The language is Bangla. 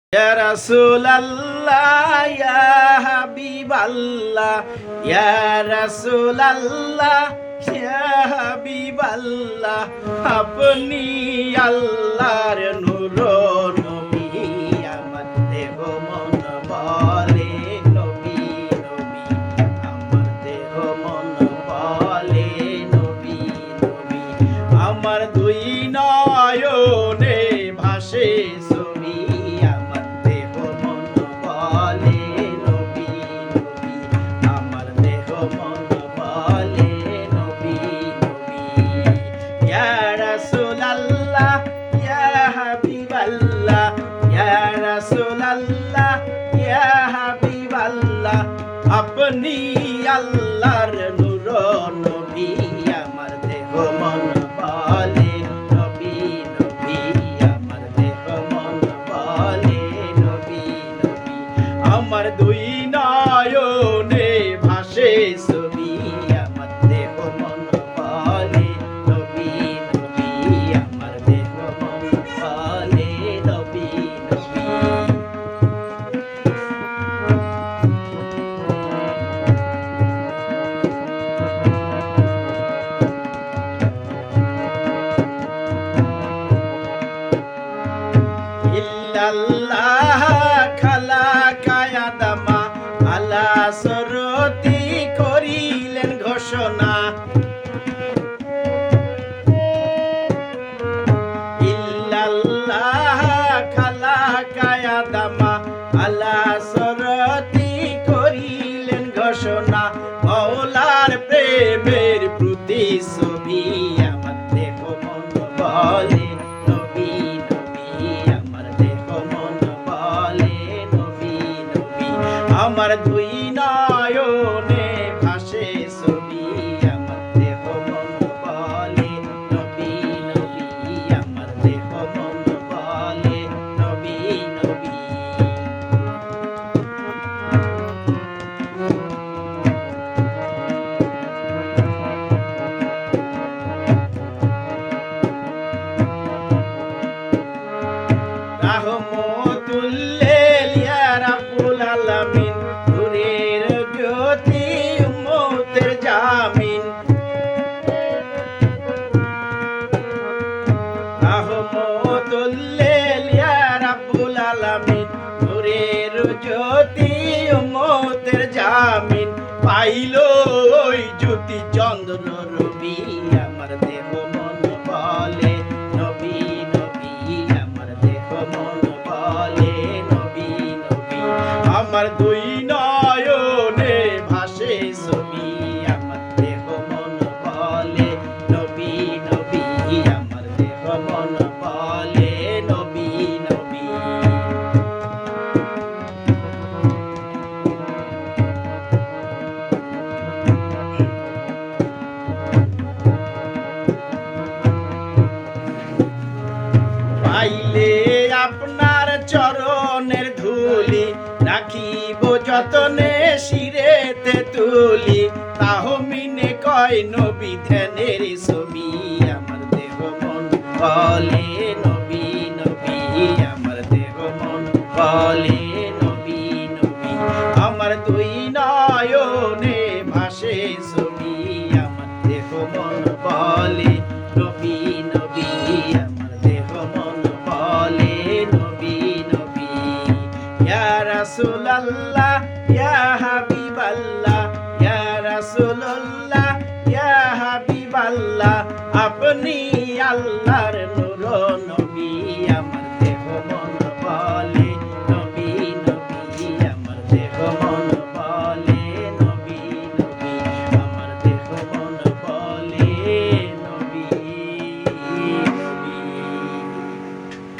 Ya Rasulallah, Ya Habiballah, Ya Rasulallah, Ya Habiballah, আপনি আল্লাহর নূর নবী, আমার দেহ মন বলে নবী নবী, আমার দেহ মন বলে নবী নবী, আমার দুই নয়নে ভাসে ছবি, আমার দেহ মন বলে নবী নবী, আমার দেহ মন বলে নবী নবী। ইয়া রাসূলাল্লাহ, ইয়া হাবিবাল্লাহ, ইয়া রাসূলাল্লাহ, ইয়া হাবিবাল্লাহ, আপনি আল্লাহর নূর নবী, আমার দেহ মন বলে নবী নবী, আমার দেহ মন বলে নবী নবী, আমার দুই নয়নে ভাসে ছবি, আমার দেহ মন বলে নবী নবী, আমার দেহ মন বলে নবী নবী। ইল্লাল্লাহ খালাকা আদামা আলা সরতি করিলেন ঘোষণা, ইল্লাল্লাহ খালাকা আদামা আলা সরতি করিলেন ঘোষণা, মওলার প্রেমের প্রতিচ্ছবি, আমার দেহ মন বলে নবী নবী, আমার দেহ মন বলে নবী নবী, আমার দুই নয়নে ভাসে ছবি, আমার দেহ মন বলে নবী নবী, আমার দেহ মন বলে নবী নবী। রাহমাতুল্লিল ইয়া রাব্বুল আলামিন, নূরের জ্যোতি উম্মতের জামিন, রাহমাতুল্লিল ইয়া রাব্বুল আলামিন, নূরের জ্যোতি উম্মতের জামিন, পাইলো ওই জ্যোতি চন্দ্র রবি, আমার দেহ মন বলে নবী নবী, আমার দেহ মন বলে নবী নবী, আমার দুই নয়নে ভাসে ছবি, আমার দেহ মন বলে নবী নবী, আমার দেহ মন বলে নবী নবী। পাইলে আপনার চরণের ধুলি, রাখিব যতনে শিরেতে তুলি, তাহমিনে কয় নবী ধ্যানের ছবি, আমার দেহ মন বলে নবী নবী, আমার দেহ মন বলে নবী নবী, আমার দুই নয়নে ভাসে ছবি, আমার দেহ মন বলে নবী নবী, আমার দেহ মন বলে নবী নবী। ইয়া রাসূলাল্লাহ, ইয়া হাবিবাল্লাহ, ইয়া রাসূলুল্লাহ, ইয়া হাবিবাল্লাহ, আপনি আল্লাহ